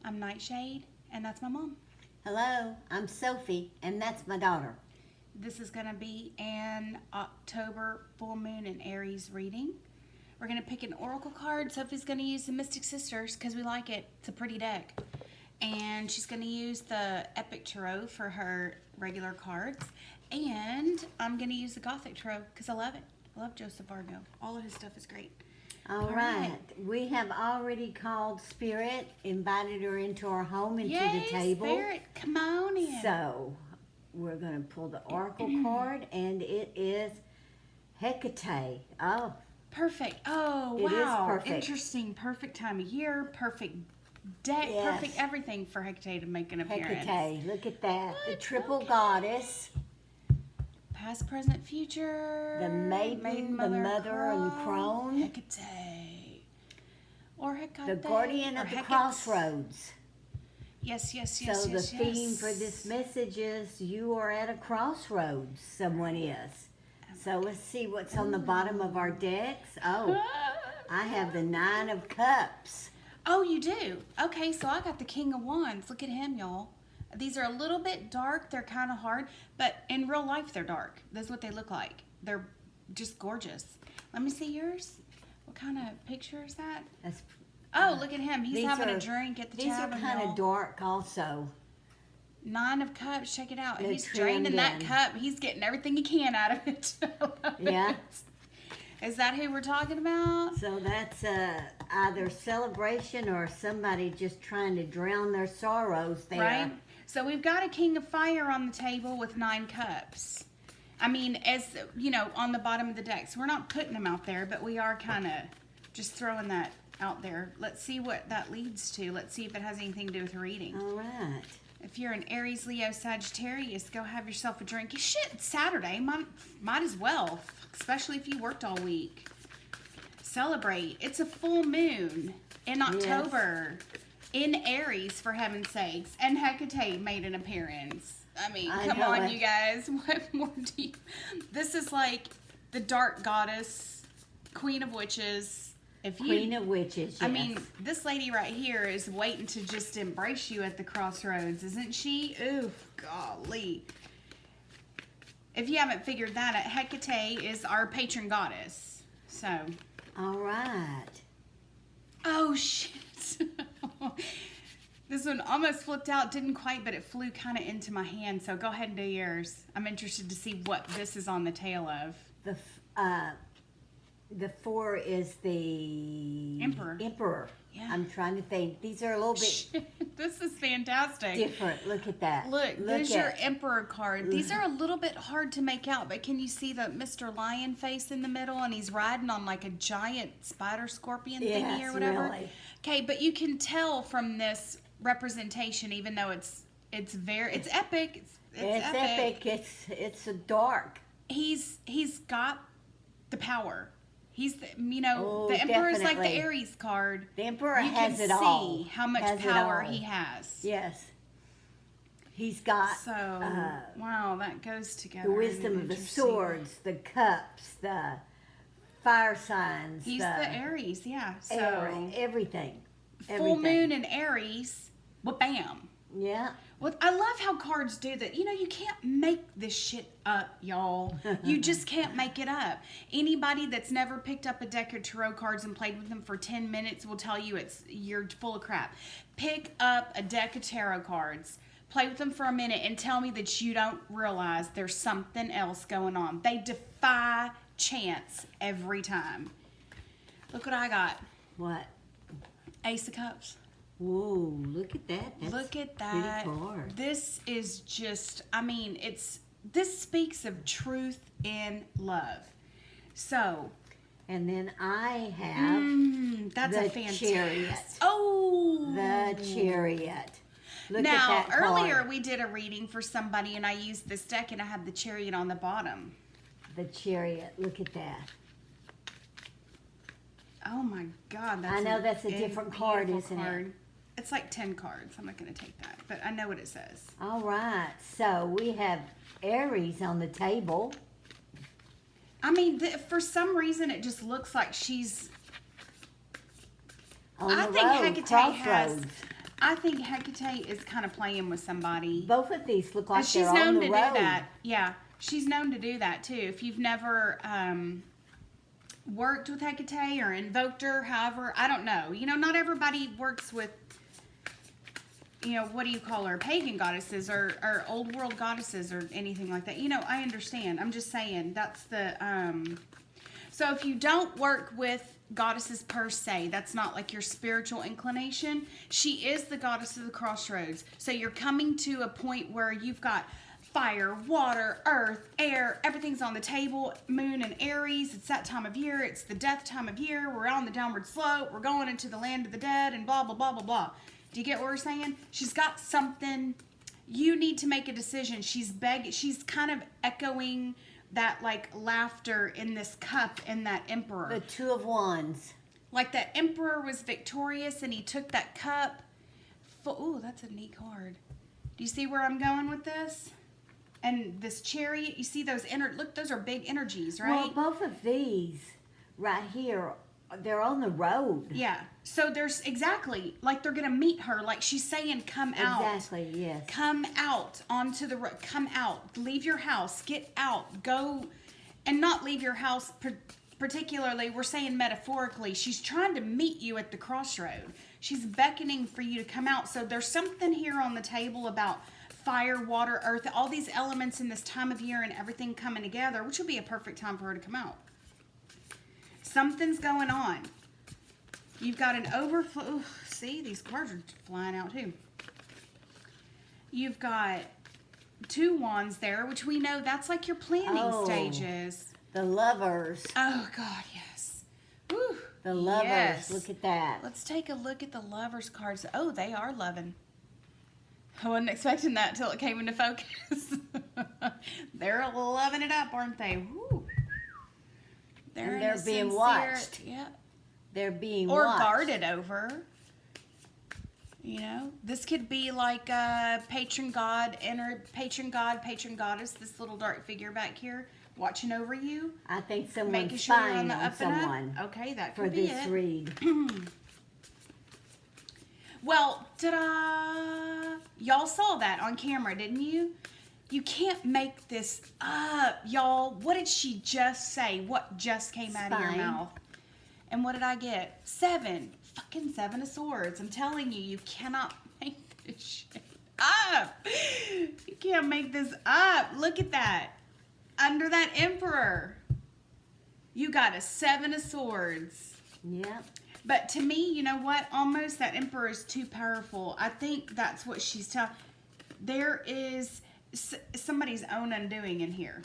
I'm NightShade, and that's my mom. Hello, I'm Sophie, and that's my daughter. This is going to be an October full moon and Aries reading. We're going to pick an oracle card. Sophie's going to use the Mystic Sisters because we like it. It's a pretty deck. And she's going to use the Epic Tarot for her regular cards. And I'm going to use the Gothic Tarot because I love it. I love Joseph Vargo. All of his stuff is great. All right. We have already called Spirit, invited her into our home, into Yay, the table. Spirit, come on in. So, we're going to pull the Oracle card, and it is Hecate. Oh. Perfect. Oh, it wow. Is perfect. Interesting. Perfect time of year. Perfect deck. Yes. Perfect everything for Hecate to make an appearance. Hecate. Look at that. What? The triple Okay. goddess. Past, present, future. The maiden, the mother, and the crone. Hecate. Or Hecate. The guardian of the crossroads. Yes. So the theme for this message is you are at a crossroads, someone is. So let's see what's on the bottom of our decks. Oh, I have the Nine of Cups. Oh, you do? Okay, so I got the King of Wands. Look at him, y'all. These are a little bit dark. They're kind of hard, but in real life, they're dark. That's what they look like. They're just gorgeous. Let me see yours. What kind of picture is that? Oh, look at him. He's having a drink at the tavern. These are kind of dark also. Nine of Cups. Check it out. They're He's draining that cup. He's getting everything he can out of it. Yeah. Is that who we're talking about? So that's either celebration or somebody just trying to drown their sorrows there. Right. So we've got a King of Fire on the table with 9 cups. I mean, as you know, on the bottom of the deck. So we're not putting them out there, but we are kind of just throwing that out there. Let's see what that leads to. Let's see if it has anything to do with reading. All right. If you're an Aries, Leo, Sagittarius, go have yourself a drink. Shit, it's Saturday. Might as well, especially if you worked all week. Celebrate. It's a full moon in October. Yes. In Aries, for heaven's sakes. And Hecate made an appearance. I mean, come on, you guys. What more do you... This is like the dark goddess, queen of witches. Queen of witches, yes. I mean, this lady right here is waiting to just embrace you at the crossroads, isn't she? Ooh, golly. If you haven't figured that out, Hecate is our patron goddess. So. All right. Oh, shit. This one almost flipped out. Didn't quite, but it flew kind of into my hand. So go ahead and do yours. I'm interested to see what this is on the tail of. The 4 is the Emperor. Yeah. I'm trying to think. These are a little bit This is fantastic. different. Look at that. Look there's your Emperor card. These are a little bit hard to make out, but can you see the Mr. Lion face in the middle? And he's riding on like a giant spider scorpion thingy or whatever. Really. Okay, but you can tell from this representation, even though it's epic. It's epic. It's a dark. He's got the power. He's, the Emperor definitely. is like the Aries card. The Emperor has it You all. can see how much power he has. Yes. He's got... So, wow, that goes together. The wisdom of the swords, the cups, the fire signs. He's the Aries, yeah. So everything. Full moon in Aries, well, bam. Yeah. Well, I love how cards do that. You can't make this shit up, y'all. You just can't make it up. Anybody that's never picked up a deck of tarot cards and played with them for 10 minutes will tell you you're full of crap. Pick up a deck of tarot cards, play with them for a minute, and tell me that you don't realize there's something else going on. They defy chance every time. Look what I got. What? Ace of Cups. Whoa, look at that. Look at that. Pretty card. This is just, this speaks of truth in love. So. And then I have that's the a fantastic. Chariot. Oh. The Chariot. Look now, at that earlier card. we did a reading for somebody and I used this deck and I had the Chariot on the bottom. The Chariot. Look at that. Oh my God. I know that's a different card, isn't it? It's like 10 cards. I'm not going to take that, but I know what it says. All right. So we have Aries on the table. I mean, for some reason, it just looks like she's... I think Hecate has I think Hecate is kind of playing with somebody. Both of these look like She's they're on known the to do road. that. Yeah, she's known to do that too. If you've never worked with Hecate or invoked her, however, I don't know. You know, not everybody works with, you know, what do you call her? Pagan goddesses or old world goddesses or anything like that. You know, I understand. I'm just saying that's the, so if you don't work with goddesses per se, that's not like your spiritual inclination. She is the goddess of the crossroads. So you're coming to a point where you've got fire, water, earth, air, everything's on the table. Moon and Aries, it's that time of year. It's the death time of year. We're on the downward slope. We're going into the land of the dead and blah, blah, blah, blah, blah. Do you get what we're saying? She's got something. You need to make a decision. She's begging. She's kind of echoing that like laughter in this cup in that emperor. The Two of Wands. Like that emperor was victorious and he took that cup. Oh, that's a neat card. Do you see where I'm going with this? And this chariot, you see those look, those are big energies, right? Well, both of these right here, they're on the road. Yeah. So there's exactly like they're gonna meet her. Like she's saying, "Come out." Exactly. Yes. Come out onto the road. Come out. Leave your house. Get out. Go, and not leave your house. Particularly, we're saying metaphorically. She's trying to meet you at the crossroad. She's beckoning for you to come out. So there's something here on the table about fire, water, earth, all these elements in this time of year and everything coming together, which would be a perfect time for her to come out. Something's going on. You've got an overflow. See, these cards are flying out too. You've got two wands there, which we know that's like your planning stages. The Lovers. Oh, God, yes. Woo. The Lovers. Yes. Look at that. Let's take a look at the Lovers cards. Oh, they are loving. I wasn't expecting that till it came into focus. They're loving it up, aren't they? Woo. They're being watched. Yeah. They're being or watched. guarded over. You know, this could be like a patron god, patron goddess, this little dark figure back here watching over you. I think Making someone's sure you're spying the on up and up. someone Okay, that for could be this it. read. Well, ta-da! Y'all saw that on camera, didn't you? You can't make this up, y'all. What did she just say? What just came out of your mouth? And what did I get? 7. Fucking 7 of Swords. I'm telling you, you cannot make this shit up. You can't make this up. Look at that. Under that Emperor, you got a 7 of Swords. Yep. But to me, you know what? Almost that Emperor is too powerful. I think that's what she's telling. There is somebody's own undoing in here.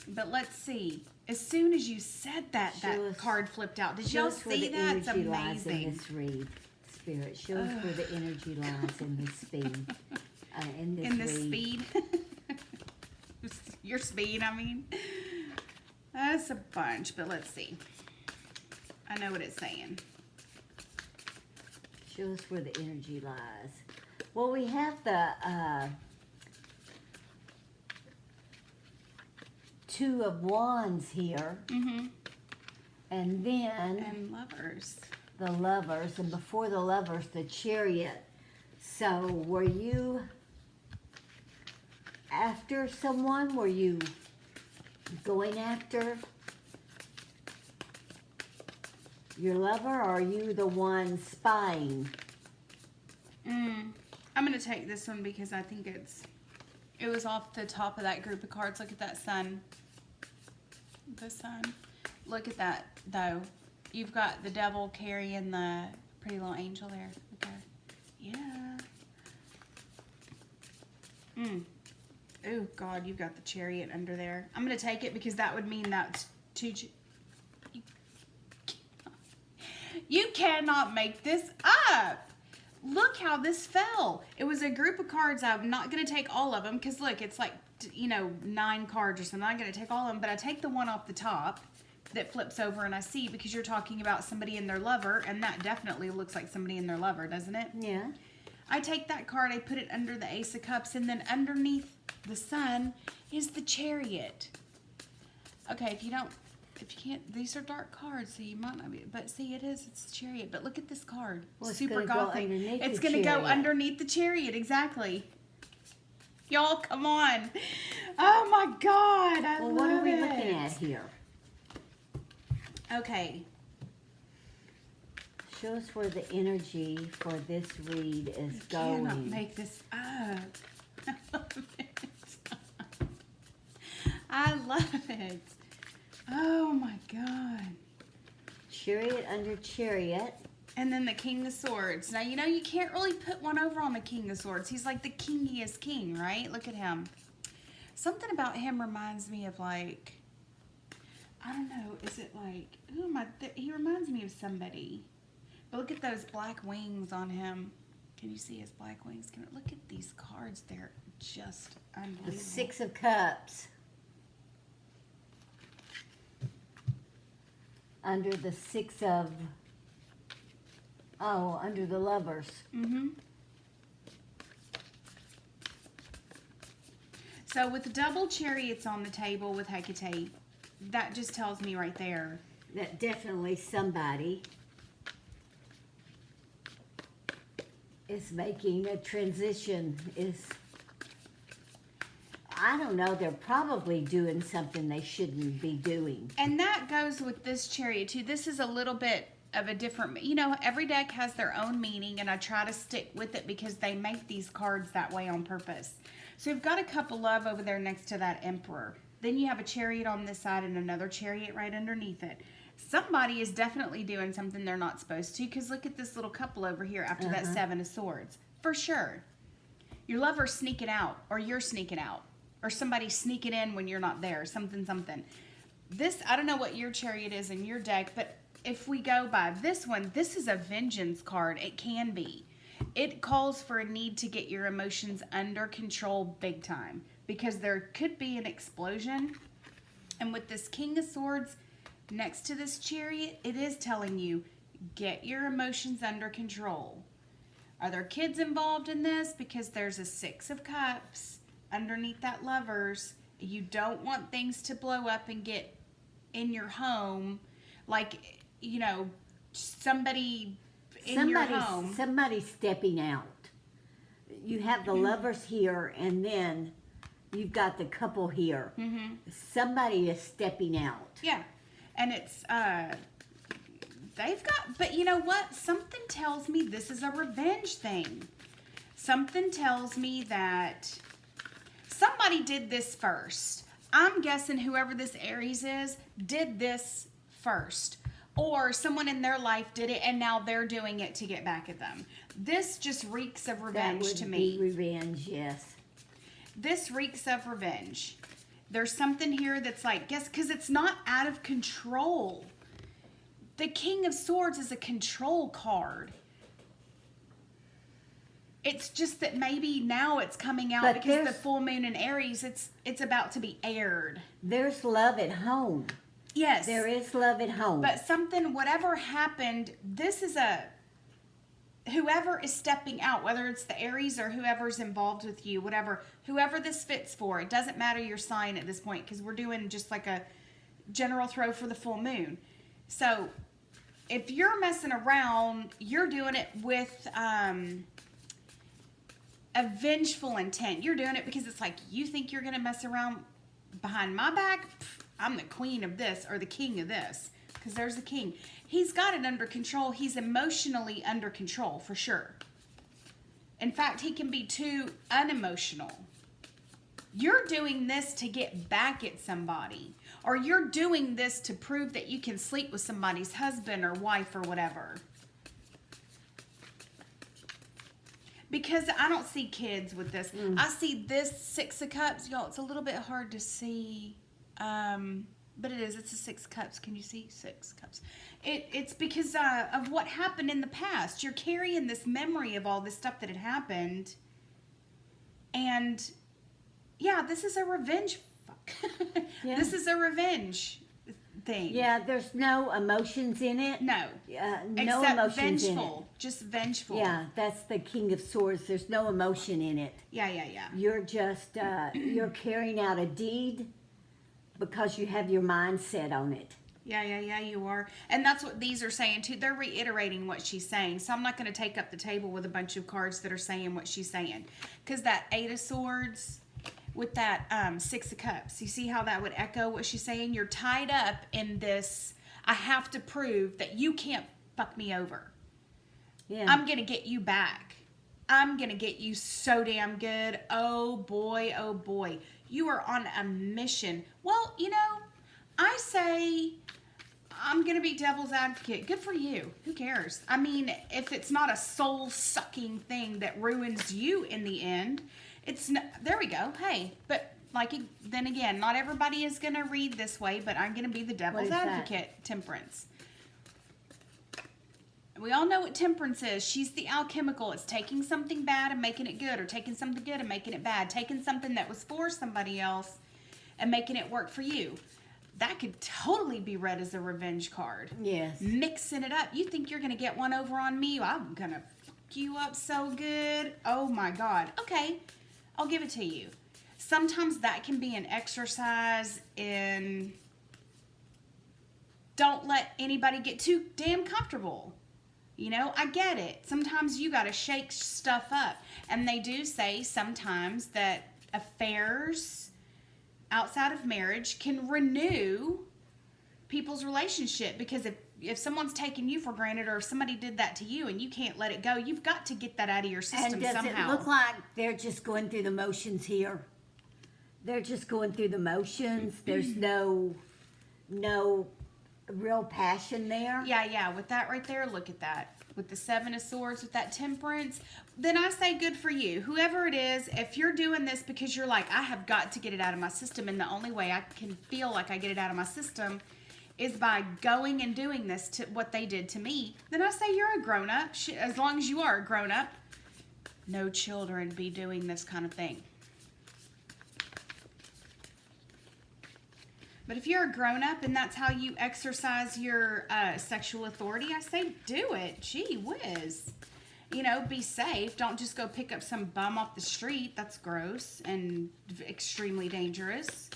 But let's see. As soon as you said that, that card flipped out. Did y'all see that? It's amazing. Lies in this read, Spirit. Show us where the energy lies in this speed. In this read. Speed. Your speed, I mean. That's a bunch, but let's see. I know what it's saying. Show us where the energy lies. Well, we have the Two of Wands here. Mm-hmm. And then... And Lovers. The Lovers. And before the Lovers, the Chariot. So, were you after someone? Were you going after your lover, or are you the one spying? I'm going to take this one because I think it was off the top of that group of cards. Look at that sun. The sun. Look at that, though. You've got the devil carrying the pretty little angel there. Okay. Yeah. Oh, God, you've got the Chariot under there. I'm going to take it because that would mean that's two... You cannot make this up. Look how this fell. It was a group of cards. I'm not going to take all of them because, look, it's like, 9 cards or something. I'm not going to take all of them, but I take the one off the top that flips over and I see because you're talking about somebody and their lover, and that definitely looks like somebody and their lover, doesn't it? Yeah. I take that card, I put it under the Ace of Cups, and then underneath the sun is the Chariot. Okay, if you don't... if you can't, these are dark cards, so you might not be. But see, it's Chariot. But look at this card. Well, it's Super gonna go gothic. underneath It's the going to go Chariot. underneath the Chariot, exactly. Y'all, come on. Oh my God, I love it. Well, what are we looking at here? Okay. Show us where the energy for this read is going. Cannot make this up. I love it. Oh my God. Chariot under Chariot. And then the King of Swords. Now, you know, you can't really put one over on the King of Swords. He's like the kingiest king, right? Look at him. Something about him reminds me of like, I don't know, is it like, who am I? He reminds me of somebody. But look at those black wings on him. Can you see his black wings? Look at these cards. They're just unbelievable. The Six of Cups. Under the Six of... Oh, under the Lovers. Mm-hmm. So with the double Chariots on the table with Hecate, that just tells me right there. That definitely somebody is making a transition. I don't know, they're probably doing something they shouldn't be doing. And that goes with this Chariot too. This is a little bit of a different, you know, every deck has their own meaning, and I try to stick with it because they make these cards that way on purpose. So we've got a cup of love over there next to that Emperor. Then you have a Chariot on this side and another Chariot right underneath it. Somebody is definitely doing something they're not supposed to, because look at this little couple over here after that Seven of Swords. For sure. Your lover's sneaking out, or you're sneaking out, or somebody's sneaking in when you're not there, something. This, I don't know what your Chariot is in your deck, but if we go by this one, this is a vengeance card. It can be. It calls for a need to get your emotions under control big time, because there could be an explosion. And with this King of Swords next to this Chariot, it is telling you, get your emotions under control. Are there kids involved in this? Because there's a Six of Cups underneath that Lovers. You don't want things to blow up and get in your home, like, you know, somebody in your home. Somebody's stepping out. You have the Lovers here, and then you've got the couple here. Mm-hmm. Somebody is stepping out. Yeah. And it's, they've got, but you know what? Something tells me this is a revenge thing. Something tells me that somebody did this first. I'm guessing whoever this Aries is did this first. Or someone in their life did it, and now they're doing it to get back at them. This just reeks of revenge to me. That would be revenge, yes. This reeks of revenge. There's something here that's like, guess, because it's not out of control. The King of Swords is a control card. It's just that maybe now it's coming out, But because the full moon in Aries, it's about to be aired. There's love at home. Yes. There is love at home. But something, whatever happened, this is whoever is stepping out, whether it's the Aries or whoever's involved with you, whoever this fits for, it doesn't matter your sign at this point, because we're doing just like a general throw for the full moon. So if you're messing around, you're doing it with a vengeful intent. You're doing it because it's like, you think you're going to mess around behind my back? Pfft, I'm the queen of this, or the king of this, because there's the king. He's got it under control. He's emotionally under control, for sure. In fact, he can be too unemotional. You're doing this to get back at somebody, or you're doing this to prove that you can sleep with somebody's husband or wife or whatever. Because I don't see kids with this. I see this Six of Cups. Y'all, it's a little bit hard to see. But it is. It's a Six Cups. Can you see? Six Cups. It's because of what happened in the past. You're carrying this memory of all this stuff that had happened. And, yeah, this is a revenge. Yeah. This is a revenge thing. Yeah, there's no emotions in it. No. No Except emotions vengeful. in it. Just vengeful. Yeah, that's the King of Swords. There's no emotion in it. Yeah. You're just, you're carrying out a deed because you have your mind set on it. Yeah, you are. And that's what these are saying too. They're reiterating what she's saying. So I'm not going to take up the table with a bunch of cards that are saying what she's saying. Because that Eight of Swords with that Six of Cups, you see how that would echo what she's saying? You're tied up in this, I have to prove that you can't fuck me over. Yeah. I'm going to get you back. I'm going to get you so damn good. Oh boy, oh boy. You are on a mission. Well, you know, I say I'm going to be devil's advocate. Good for you. Who cares? I mean, if it's not a soul-sucking thing that ruins you in the end, it's no, there we go. Hey, but like then again, not everybody is going to read this way, but I'm going to be the devil's advocate. Temperance. We all know what temperance is. She's the alchemical. It's taking something bad and making it good, or taking something good and making it bad. Taking something that was for somebody else and making it work for you. That could totally be read as a revenge card. Yes. Mixing it up. You think you're going to get one over on me? I'm going to fuck you up so good. Oh my God. Okay. I'll give it to you. Sometimes that can be an exercise in don't let anybody get too damn comfortable. You know, I get it. Sometimes you got to shake stuff up. And they do say sometimes that affairs outside of marriage can renew people's relationship, because if someone's taking you for granted, or if somebody did that to you and you can't let it go, you've got to get that out of your system and does somehow. it look like they're just going through the motions here? They're just going through the motions. There's no real passion there. Yeah, with that right there, look at that. With the Seven of Swords, with that temperance, then I say good for you. Whoever it is, if you're doing this because you're like, I have got to get it out of my system, and the only way I can feel like I get it out of my system is by going and doing this to what they did to me, then I say you're a grown-up. As long as you are a grown-up, no children be doing this kind of thing. But if you're a grown-up and that's how you exercise your sexual authority, I say do it. Gee whiz. You know, be safe. Don't just go pick up some bum off the street. That's gross and extremely dangerous.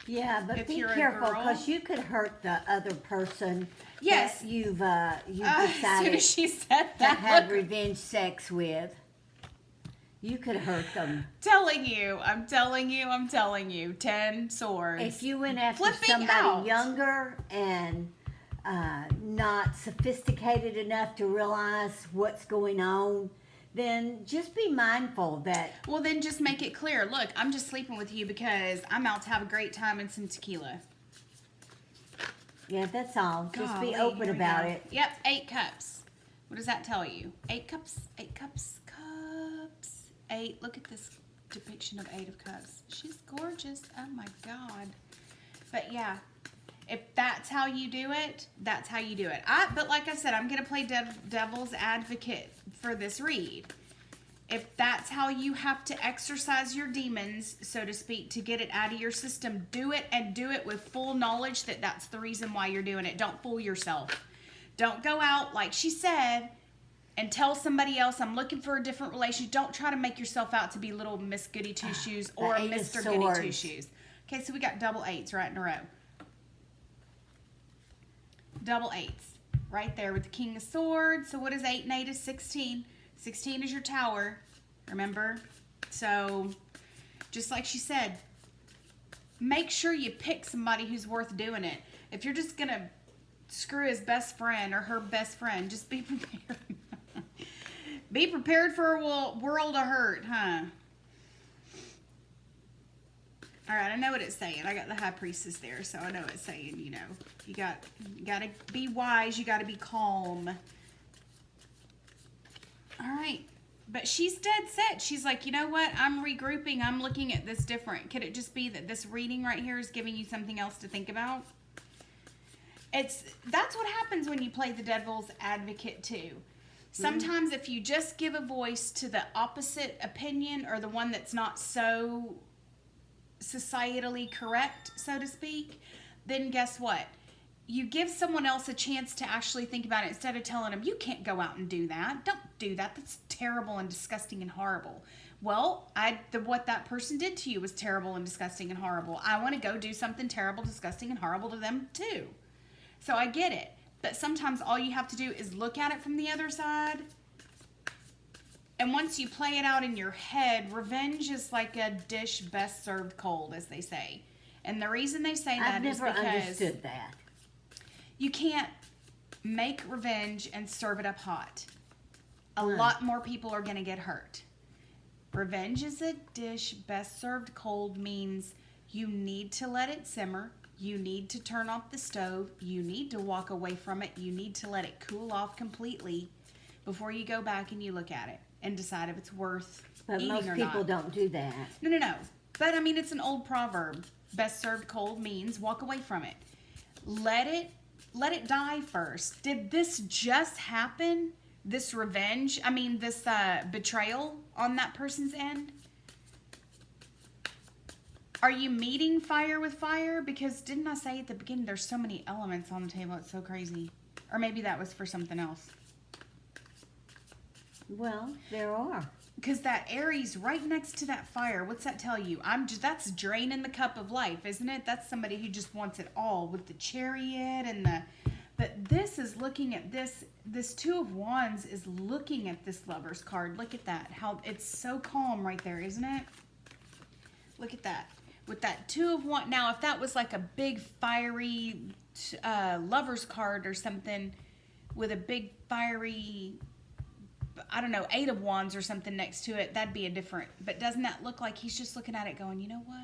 Yeah, but If be you're a careful, girl- because you could hurt the other person Yes. that you've As soon decided as she said to that, have look, revenge sex with. You could hurt them. I'm telling you. 10 swords. If you went after Flipping somebody out. younger and not sophisticated enough to realize what's going on, then just be mindful that Well, then just make it clear. Look, I'm just sleeping with you because I'm out to have a great time and some tequila. yeah, that's all. Just be Golly, open here we about go. it. Yep, 8 cups. What does that tell you? 8 cups. 8. Look at this depiction of 8 of cups. She's gorgeous. Oh my God. But yeah, if that's how you do it, that's how you do it. But like I said, I'm going to play devil's advocate for this read. If that's how you have to exercise your demons, so to speak, to get it out of your system, do it, and do it with full knowledge that that's the reason why you're doing it. Don't fool yourself. Don't go out, like she said, and tell somebody else, I'm looking for a different relationship. Don't try to make yourself out to be little Miss Goody Two Shoes or Eight of Mr. Goody Two Swords. Shoes. Okay, so we got double 8s right in a row. Double 8s right there with the King of Swords. So what is 8 and 8 is 16. 16 is your tower, remember? So just like she said, make sure you pick somebody who's worth doing it. If you're just going to screw his best friend or her best friend, just be prepared. Be prepared for a world of hurt, huh? All right, I know what it's saying. I got the High Priestess there, so I know it's saying, you know, you got to be wise, you got to be calm. All right, but she's dead set. She's like, you know what? I'm regrouping. I'm looking at this different. Could it just be that this reading right here is giving you something else to think about? That's what happens when you play the devil's advocate too. Sometimes if you just give a voice to the opposite opinion, or the one that's not so societally correct, so to speak, then guess what? You give someone else a chance to actually think about it, instead of telling them, you can't go out and do that. Don't do that. That's terrible and disgusting and horrible. Well, what that person did to you was terrible and disgusting and horrible. I want to go do something terrible, disgusting, and horrible to them too. So I get it. But sometimes all you have to do is look at it from the other side. And once you play it out in your head, revenge is like a dish best served cold, as they say. And the reason they say that is because... I've never understood that. You can't make revenge and serve it up hot. A lot more people are going to get hurt. Revenge is a dish best served cold means you need to let it simmer. You need to turn off the stove. You need to walk away from it. You need to let it cool off completely before you go back and you look at it and decide if it's worth eating or not. But most people don't do that. No. But I mean, it's an old proverb. Best served cold means walk away from it. Let it die first. Did this just happen? This revenge? I mean, this betrayal on that person's end? Are you meeting fire with fire? Because didn't I say at the beginning there's so many elements on the table, it's so crazy. Or maybe that was for something else. Well, there are. Because that Aries right next to that fire, what's that tell you? That's draining the cup of life, isn't it? That's somebody who just wants it all with the chariot and the... But this is looking at this Two of Wands is looking at this Lover's card. Look at that. How it's so calm right there, isn't it? Look at that. With that Two of Wands. Now, if that was like a big fiery Lover's card or something with a big fiery, I don't know, Eight of Wands or something next to it, that'd be a different. But doesn't that look like he's just looking at it going, you know what?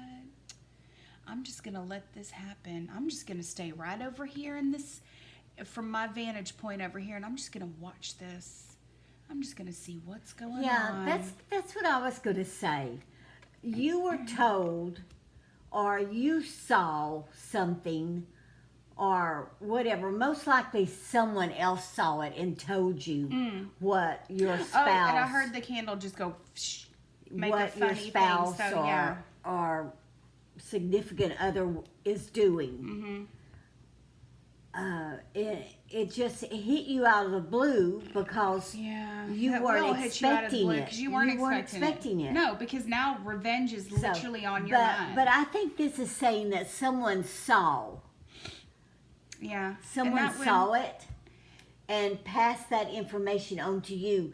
I'm just going to let this happen. I'm just going to stay right over here in this, from my vantage point over here, and I'm just going to watch this. I'm just going to see what's going on. Yeah, that's what I was going to say. You were told, or you saw something, or whatever. Most likely someone else saw it and told you what your spouse... Oh, and I heard the candle just go... make what a funny your spouse thing. So, yeah. or significant other is doing. It just hit you out of the blue because you weren't expecting it. You weren't expecting it. No, because now revenge is literally on your mind. But I think this is saying that someone saw. Yeah. Someone saw it and passed that information on to you.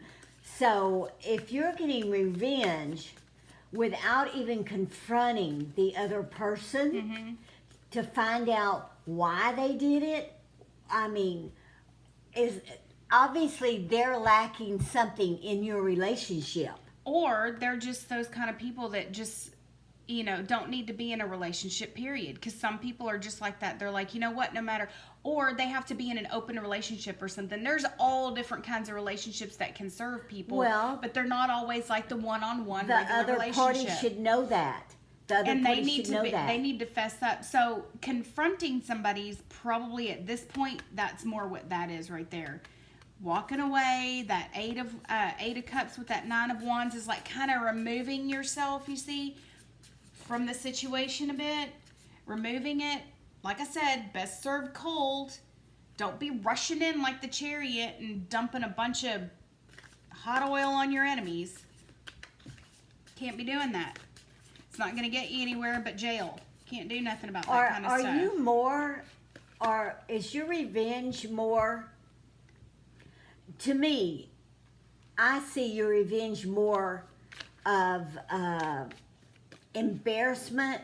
So if you're getting revenge without even confronting the other person to find out why they did it, I mean, is obviously they're lacking something in your relationship. Or they're just those kind of people that just, you know, don't need to be in a relationship, period. Because some people are just like that. They're like, you know what, no matter. Or they have to be in an open relationship or something. There's all different kinds of relationships that can serve people. Well, but they're not always like the one-on-one the regular other relationship. party should know that. The other and party they need should know to that. They need to fess up. So confronting somebody's probably at this point, that's more what that is right there. Walking away, that Eight of Cups with that Nine of Wands is like kind of removing yourself, you see, from the situation a bit. Removing it. Like I said, best served cold. Don't be rushing in like the Chariot and dumping a bunch of hot oil on your enemies. Can't be doing that. It's not going to get you anywhere but jail. Can't do nothing about that kind of stuff. Are you more, or is your revenge more, to me, I see your revenge more of embarrassment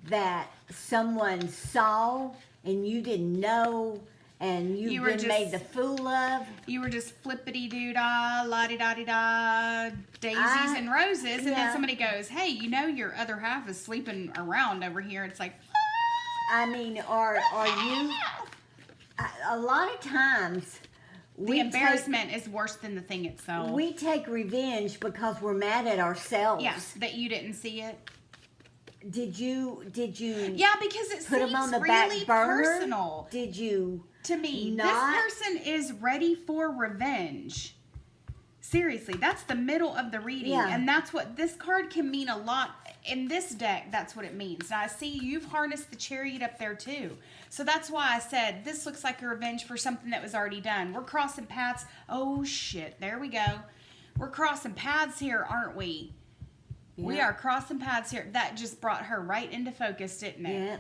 that someone saw and you didn't know and you've been made the fool of. You were just flippity-doo-dah, la-di-da-di-da, daisies and roses, and then somebody goes, hey, you know your other half is sleeping around over here. It's like, I mean, are you, a lot of times, the embarrassment is worse than the thing itself. We take revenge because we're mad at ourselves. Yes, that you didn't see it. Did you? Yeah, because it put seems them on the really back burner? personal. Did you? To me, not? This person is ready for revenge. Seriously, that's the middle of the reading, and that's what this card can mean a lot. In this deck, that's what it means. Now, I see you've harnessed the Chariot up there too. So that's why I said this looks like a revenge for something that was already done. We're crossing paths. Oh, shit. There we go. We're crossing paths here, aren't we? Yeah. We are crossing paths here. That just brought her right into focus, didn't it? Yeah.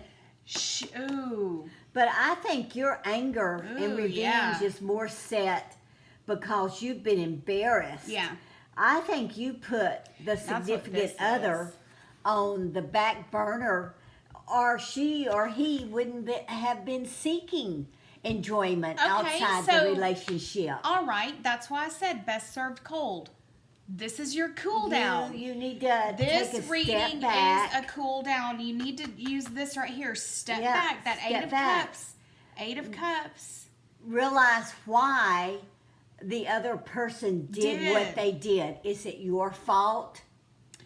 Ooh. But I think your anger and Ooh, revenge yeah. is more set because you've been embarrassed. Yeah. I think you put the what significant this other is. on the back burner, or she or he wouldn't have been seeking enjoyment Okay, outside so- the relationship. All right. That's why I said best served cold. This is your cool down. You need to This take a reading step back. is a cool down. You need to use this right here. Step Yeah, back. That step 8 of back. cups. 8 of cups. Realize why the other person did what Did. they did. Is it your fault?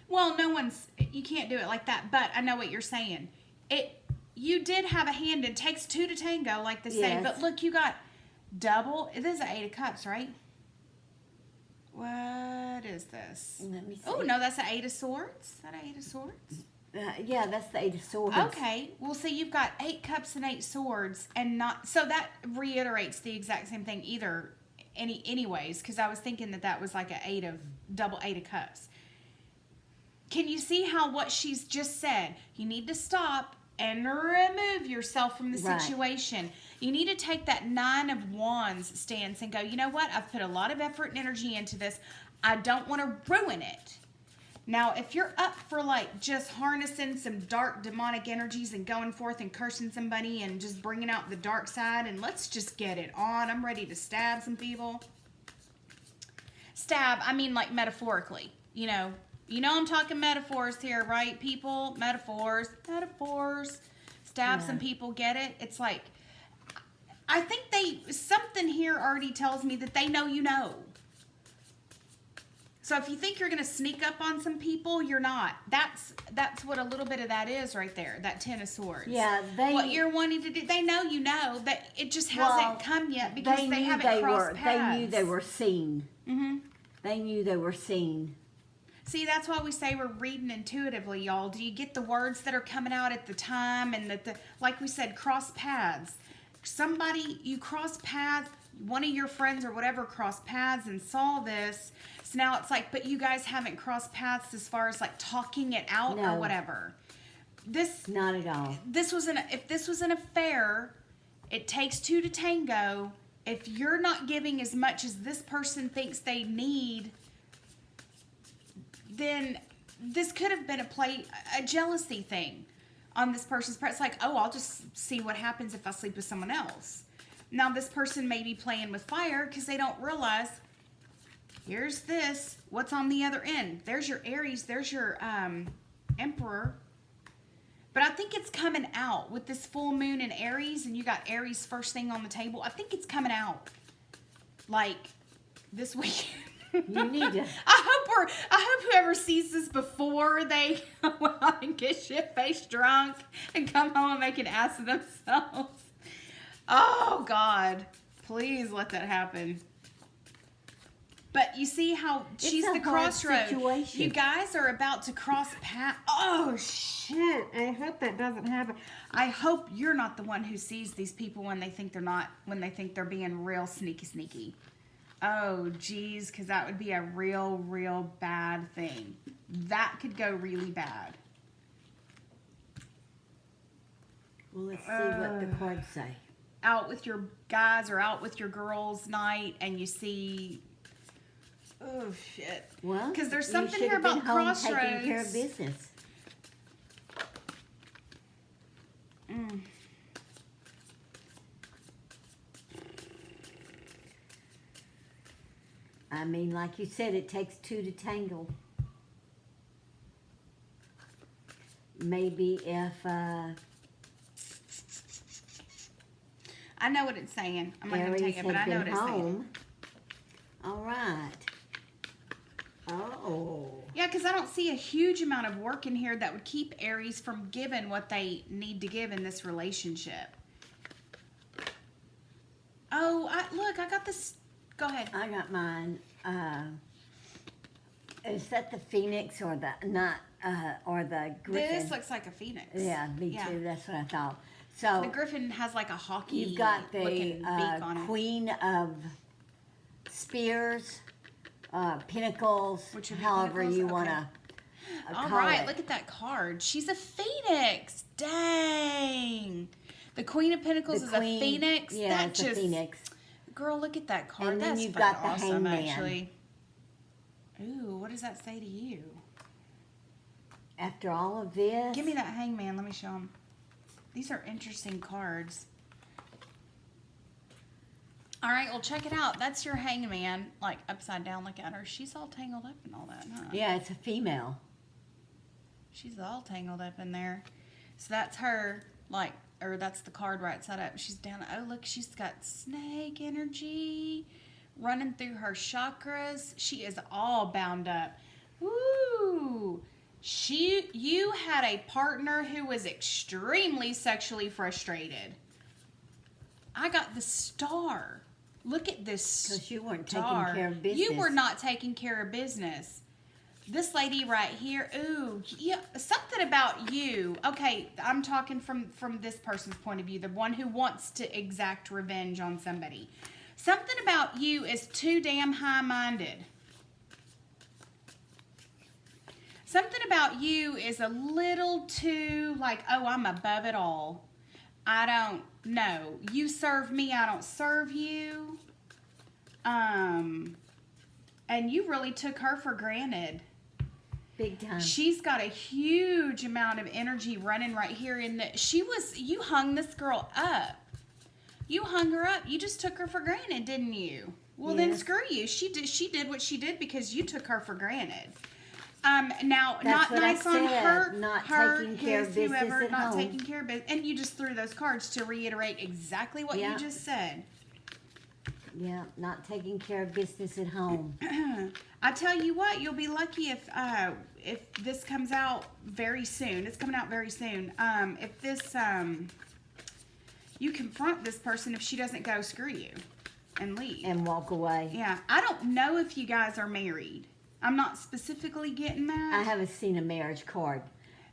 Well, you can't do it like that, but I know what you're saying. You did have a hand. It takes 2 to tango, like they say. Yes. But look, you got double. This is an 8 of cups, right? What is this? Let me see. Oh, no, that's an 8 of swords. Is that an 8 of swords? Yeah, that's the 8 of swords. Okay. Well, see, you've got 8 cups and 8 swords, and not. So that reiterates the exact same thing anyways, because I was thinking that was like a double 8 of cups. Can you see how what she's just said? You need to stop and remove yourself from the Right. situation. You need to take that 9 of wands stance and go, you know what? I've put a lot of effort and energy into this. I don't want to ruin it. Now, if you're up for like just harnessing some dark demonic energies and going forth and cursing somebody and just bringing out the dark side and let's just get it on. I'm ready to stab some people. Stab, I mean like metaphorically, you know. You know I'm talking metaphors here, right, people? Metaphors. Stab some people, get it? It's like, I think something here already tells me that they know you know. So if you think you're going to sneak up on some people, you're not. That's what a little bit of that is right there, that 10 of swords. Yeah, what you're wanting to do, they know you know, that it just hasn't come yet because they haven't crossed paths. They knew they were seen. Mm-hmm. They knew they were seen. See, that's why we say we're reading intuitively, y'all. Do you get the words that are coming out at the time? And like we said, cross paths. You cross paths, one of your friends or whatever crossed paths and saw this. So now it's like, but you guys haven't crossed paths as far as like talking it out or whatever. Not at all. If this was an affair, it takes 2 to tango. If you're not giving as much as this person thinks they need, then this could have been a jealousy thing on this person's part. It's like, oh, I'll just see what happens if I sleep with someone else. Now, this person may be playing with fire because they don't realize, here's this, what's on the other end. There's your Aries, there's your Emperor. But I think it's coming out with this full moon in Aries, and you got Aries first thing on the table. I think it's coming out like this weekend. You need to. I hope whoever sees this before they go out and get shit-faced drunk and come home and make an ass of themselves. Oh, God. Please let that happen. But you see how she's the crossroad. Situation. You guys are about to cross paths. Oh, shit. I hope that doesn't happen. I hope you're not the one who sees these people when they think they're being real sneaky. Oh, geez, because that would be a real, real bad thing. That could go really bad. Well, let's see what the cards say. Out with your guys or out with your girls night, and you see, oh, shit. Well, because there's you something should here have been about home crossroads. taking care of business. I mean, like you said, it takes 2 to tangle. Maybe if, I know what it's saying. I'm not going to Aries take it, but I had know what been it's saying. home. All right. Oh. Yeah, because I don't see a huge amount of work in here that would keep Aries from giving what they need to give in this relationship. Oh, look, I got this. Go ahead. I got mine. Is that the phoenix or the or the griffin? This looks like a phoenix. Yeah, me too. That's what I thought. So the griffin has like a hockey. you've got the looking beak on it. Queen of Spears, Pinnacles, Which would be however Pinnacles? you Okay. want to All right, look at that card. She's a phoenix. Dang. The Queen of Pentacles is a phoenix. Yeah, that it's a phoenix. Girl, look at that card. And then That's you've fucking got the awesome, Hangman. actually. Ooh, what does that say to you? After all of this... Give me that Hangman. Let me show them. These are interesting cards. All right, well, check it out. That's your Hangman, like upside down. Look at her. She's all tangled up and all that, huh? Yeah, it's a female. She's all tangled up in there. So that's her, like, or that's the card right side up. She's down. Oh, look, she's got snake energy running through her chakras. She is all bound up. Woo! You had a partner who was extremely sexually frustrated. I got the Star. Look at this Because you weren't star. taking care of business. You were not taking care of business. This lady right here, ooh, yeah, something about you. Okay, I'm talking from this person's point of view, the one who wants to exact revenge on somebody. Something about you is too damn high-minded. Something about you is a little too like, oh, I'm above it all. I don't know. You serve me, I don't serve you. And you really took her for granted. Big time. She's got a huge amount of energy running right here in the... You hung this girl up. You hung her up. You just took her for granted, didn't you? Well, then screw you. She did what she did because you took her for granted. Now, That's not nice on her, not her, taking care his, of business whoever, at not home. taking care of business. And you just threw those cards to reiterate exactly what you just said. Yeah, not taking care of business at home. I tell you what, you'll be lucky if this comes out very soon. It's coming out very soon. If this, you confront this person if she doesn't go, screw you, and leave. And walk away. Yeah, I don't know if you guys are married. I'm not specifically getting that. I haven't seen a marriage card.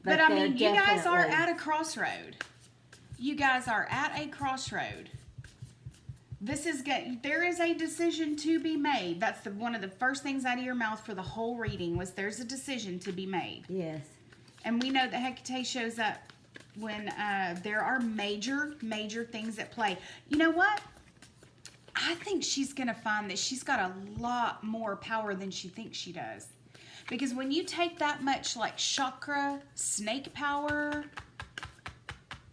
But I mean, you guys are at a crossroad. You guys are at a crossroad. There is a decision to be made. That's one of the first things out of your mouth for the whole reading was there's a decision to be made. Yes. And we know that Hecate shows up when there are major things at play. You know what? I think she's going to find that she's got a lot more power than she thinks she does. Because when you take that much like chakra, snake power,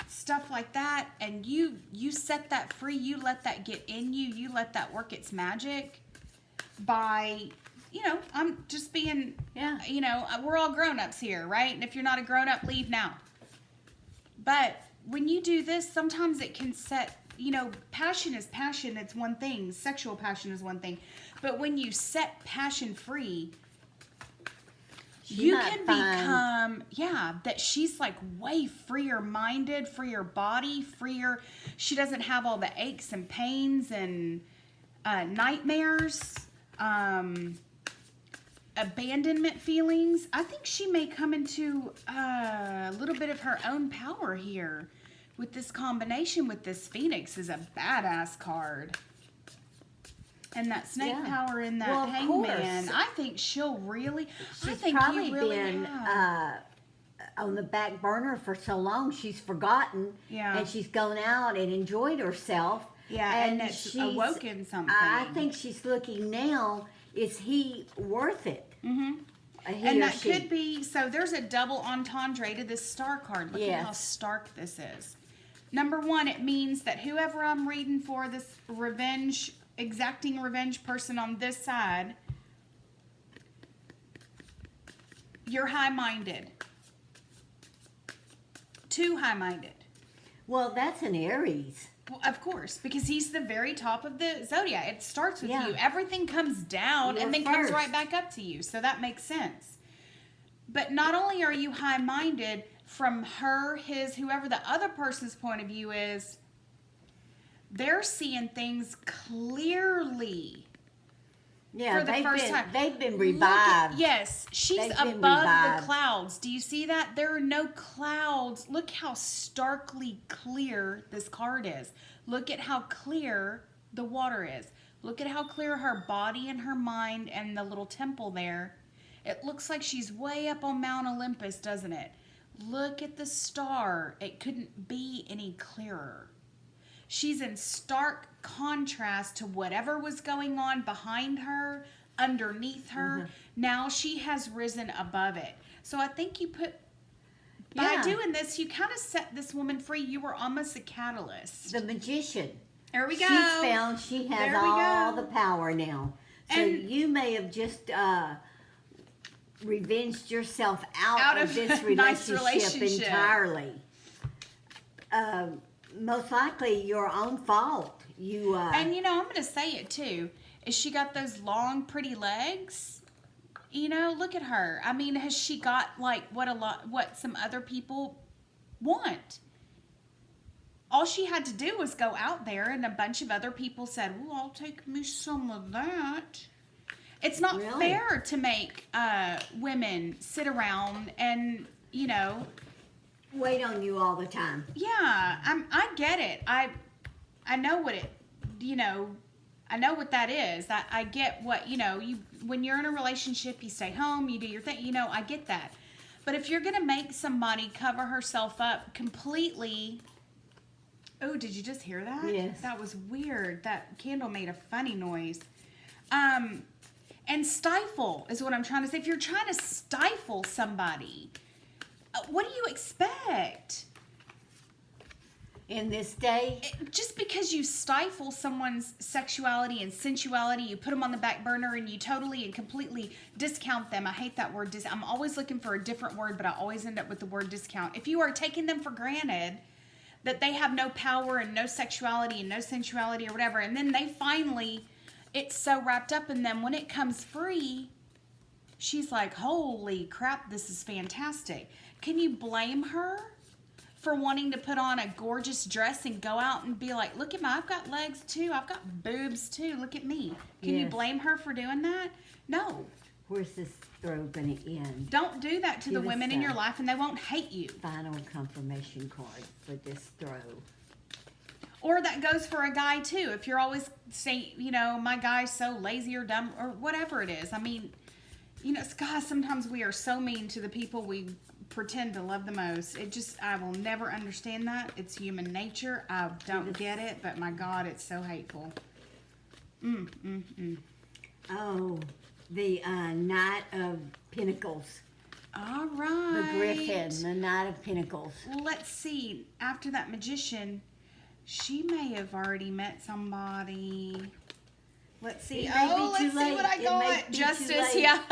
stuff like that, and you set that free, you let that get in you, you let that work its magic by, I'm just being, we're all grown-ups here, right? And if you're not a grown-up, leave now. But when you do this, sometimes it can set, passion is passion, it's one thing. Sexual passion is one thing. But when you set passion free, you can become, that she's like way freer minded, freer body, freer. She doesn't have all the aches and pains and nightmares, abandonment feelings. I think she may come into a little bit of her own power here with this combination with this Phoenix is a badass card. And that snake power in that Hangman, I think she'll really. She's I think probably you really been on the back burner for so long. She's forgotten, and she's gone out and enjoyed herself. Yeah, and it's awoken something. I think she's looking now. Is he worth it? Mm-hmm. And that could be. So there's a double entendre to this star card. Look at how stark this is. Number one, it means that whoever I'm reading for, this exacting revenge person on this side, you're high-minded. Too high-minded. Well, that's an Aries. Well, of course, because he's the very top of the zodiac. It starts with you. Everything comes down and then comes right back up to you. So that makes sense. But not only are you high-minded from her, his, whoever the other person's point of view is, they're seeing things clearly. Yeah, for the first time. They've been revived. Yes, she's above the clouds. Do you see that? There are no clouds. Look how starkly clear this card is. Look at how clear the water is. Look at how clear her body and her mind and the little temple there. It looks like she's way up on Mount Olympus, doesn't it? Look at the star. It couldn't be any clearer. She's in stark contrast to whatever was going on behind her, underneath her. Now she has risen above it. So I think you put, by doing this, you kind of set this woman free. You were almost a catalyst. The magician. There we go. She's found she has all the power now. So And you may have just revenged yourself out of this nice relationship relationship. entirely. Most likely your own fault. You and you know, I'm going to say it too. Is she got those long, pretty legs? You know, look at her. I mean, has she got like what some other people want? All she had to do was go out there, and a bunch of other people said, "Well, I'll take me some of that." It's not fair to make women sit around and, you know, wait on you all the time. Yeah, I get it. I know what it, you know, I know what that is. I get what, you know, when you're in a relationship, you stay home, you do your thing, you know, I get that. But if you're going to make somebody cover herself up completely, oh, did you just hear that? Yes. That was weird. That candle made a funny noise. And stifle is what I'm trying to say. If you're trying to stifle somebody, what do you expect? In this day? Just because you stifle someone's sexuality and sensuality, you put them on the back burner and you totally and completely discount them. I hate that word. I'm always looking for a different word, but I always end up with the word discount. If you are taking them for granted that they have no power and no sexuality and no sensuality or whatever, and then they finally, it's so wrapped up in them, when it comes free, she's like, holy crap, this is fantastic. Can you blame her for wanting to put on a gorgeous dress and go out and be like, look at I've got legs too, I've got boobs too, look at me. Can you blame her for doing that? No. Where's this throw gonna end? Don't do that to the women in your life and they won't hate you. Final confirmation card for this throw. Or that goes for a guy too. If you're always saying, you know, my guy's so lazy or dumb or whatever it is. I mean, you know, guys, sometimes we are so mean to the people we pretend to love the most. I will never understand that. It's human nature. I don't get it, but my God, it's so hateful. Oh, the Knight of Pentacles. All right. The Griffin, the Knight of Pentacles. Well, let's see. After that magician, she may have already met somebody. Let's see. Let's see what I got. Justice, yeah.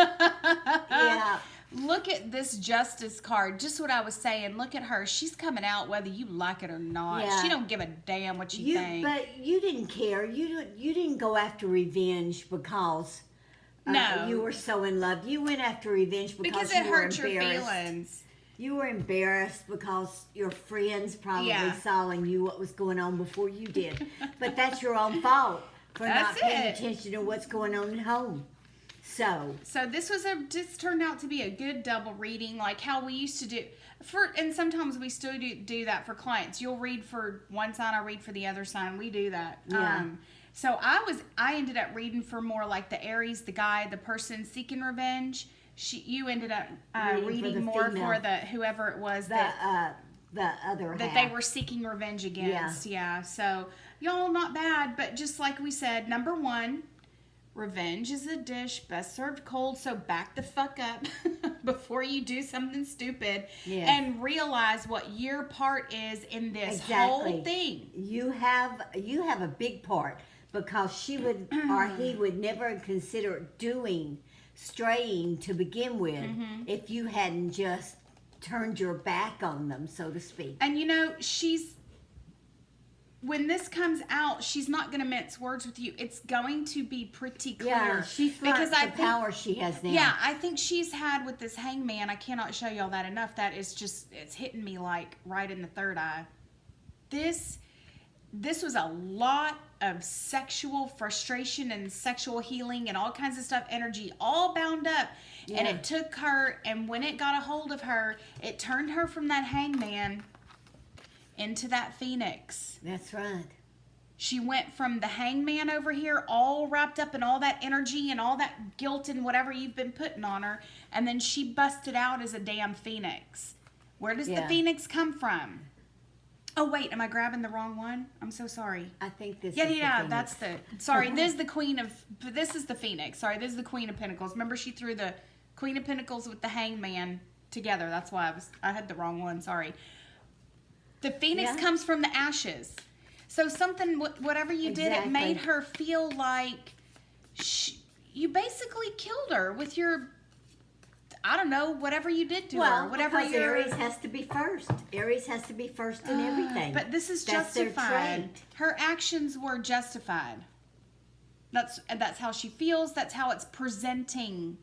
Yeah. Look at this Justice card. Just what I was saying. Look at her. She's coming out whether you like it or not. Yeah. She don't give a damn what you think. But you didn't care. You didn't go after revenge because no, you were so in love. You went after revenge because it you were hurt your embarrassed. feelings. You were embarrassed because your friends probably saw and knew what was going on before you did. But that's your own fault for not paying attention to what's going on at home. So this turned out to be a good double reading, like how we used to do and sometimes we still do that for clients. You'll read for one sign, I read for the other sign. We do that. Yeah. So I ended up reading for more like the Aries, the guy, the person seeking revenge. You ended up reading more for the whoever it was the other that they were seeking revenge against. Yeah. So y'all, not bad, but just like we said, number one, revenge is a dish best served cold, so back the fuck up before you do something stupid and realize what your part is in this whole thing. You have a big part because she would or he would never consider straying to begin with if you hadn't just turned your back on them, so to speak. And you know, when this comes out, she's not going to mince words with you. It's going to be pretty clear. Yeah, she's learned the power she has now. Yeah, I think she's had with this hangman, I cannot show y'all that enough. That is just, it's hitting me like right in the third eye. This was a lot of sexual frustration and sexual healing and all kinds of stuff, energy all bound up. Yeah. And it took her, and when it got a hold of her, it turned her from that hangman into that phoenix. That's right. She went from the hangman over here, all wrapped up in all that energy and all that guilt and whatever you've been putting on her. And then she busted out as a damn phoenix. Where does the phoenix come from? Oh, wait, am I grabbing the wrong one? I'm so sorry. I think this is yeah, the Phoenix. that's the, sorry, this is the queen of, this is the phoenix. Sorry, this is the queen of pentacles. Remember, she threw the queen of pentacles with the hangman together. That's why I had the wrong one, sorry. The phoenix comes from the ashes. So something, whatever you did, it made her feel like you basically killed her with your, I don't know, whatever you did to her. Whatever because Aries has to be first. Aries has to be first in everything. But this is justified. Her actions were justified. That's how she feels. That's how it's presenting.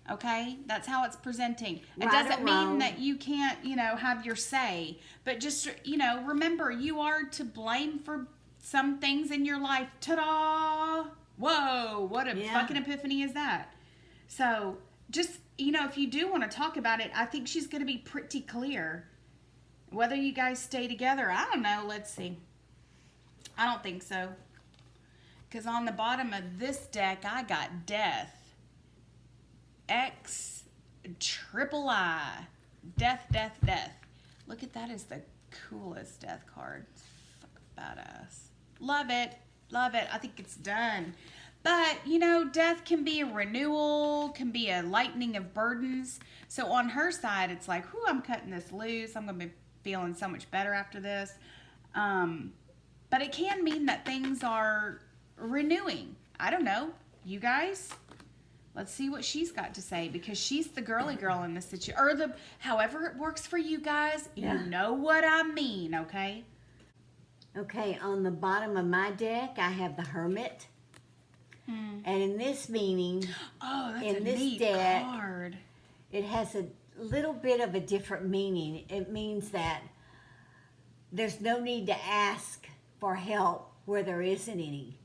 Okay? That's how it's presenting. It doesn't mean that you can't, have your say. But just, remember, you are to blame for some things in your life. Ta-da! Whoa! What a fucking epiphany is that? So, just, if you do want to talk about it, I think she's going to be pretty clear. Whether you guys stay together, I don't know. Let's see. I don't think so. Because on the bottom of this deck, I got death. X triple I. Death, death, death. Look at that as the coolest death card. It's fucking badass. Love it. Love it. I think it's done. But, death can be a renewal, can be a lightening of burdens. So on her side, it's like, whew, I'm cutting this loose. I'm going to be feeling so much better after this. But it can mean that things are renewing. I don't know. You guys? Let's see what she's got to say, because she's the girly girl in this situation. Or however it works for you guys. You know what I mean, okay? Okay, on the bottom of my deck, I have the Hermit. And in this meaning, in this neat deck, card. It has a little bit of a different meaning. It means that there's no need to ask for help where there isn't any.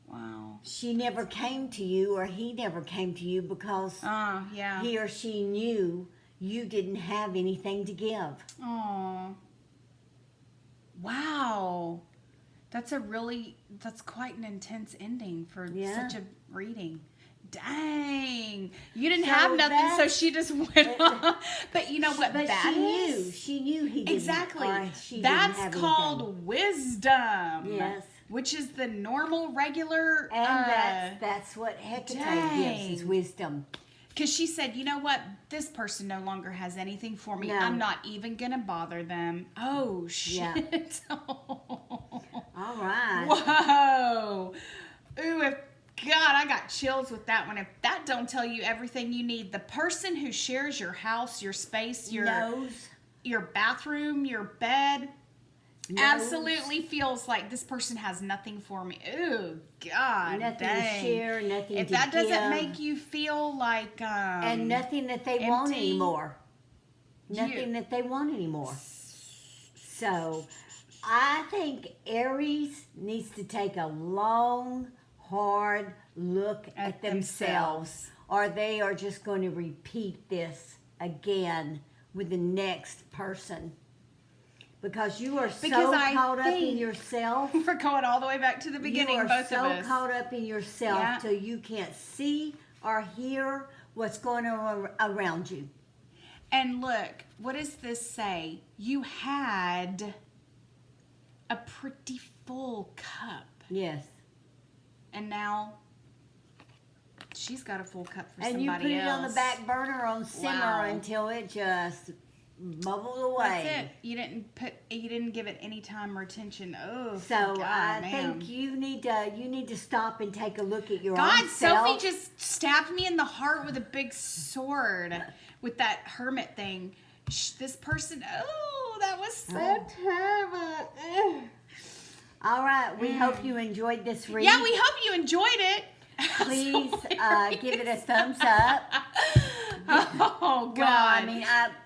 Wow. She never came to you, or he never came to you, because he or she knew you didn't have anything to give. Oh. Wow. That's quite an intense ending for such a reading. Dang. You didn't have nothing, so she just went on. But you know what that is? She knew he didn't. Exactly. She That's didn't have called anything. Wisdom. Yes. Which is the normal, regular... And that's what Hecate gives, is wisdom. Because she said, you know what? This person no longer has anything for me. No. I'm not even going to bother them. Oh, shit. Yeah. All right. Whoa. Ooh, God, I got chills with that one. If that don't tell you everything you need, the person who shares your house, your space, your bathroom, your bed... absolutely feels like this person has nothing for me. Ooh, God, nothing dang. to share, nothing if to that doesn't give. make you feel like and nothing that they want anymore. Nothing that they want anymore. So, I think Aries needs to take a long, hard look at themselves, or they are just going to repeat this again with the next person. Because you are so caught up in yourself. We're going all the way back to the beginning, both of us. You are so caught up in yourself till you can't see or hear what's going on around you. And look, what does this say? You had a pretty full cup. Yes. And now she's got a full cup for somebody else. And you put it on the back burner on simmer until it just... bubbled away. That's it. You didn't give it any time or attention. Oh, so God, I think you need to stop and take a look at your own God, self. Sophie just stabbed me in the heart with a big sword with that hermit thing. This person, that was so terrible. Ugh. All right, we hope you enjoyed this read. Yeah, we hope you enjoyed it. Please give it a thumbs up. Oh, God. Well, I mean,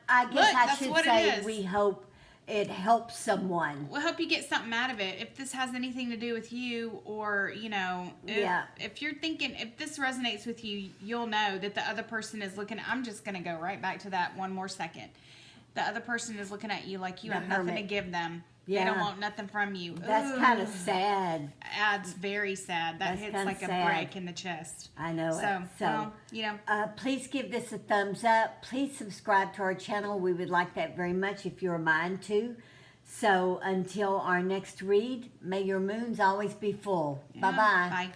I guess I should say we hope it helps someone. We hope you get something out of it. If this has anything to do with you, or, if you're thinking, if this resonates with you, you'll know that the other person is looking, I'm just going to go right back to that one more second. The other person is looking at you like you have nothing to give them. They Yeah. don't want nothing from you. That's kind of sad. It's very sad. That That's hits kinda like sad. a break in the chest. I know So, it. well, you know. Please give this a thumbs up. Please subscribe to our channel. We would like that very much if you're mine too. So until our next read, may your moons always be full. Yeah, Bye-bye. Bye.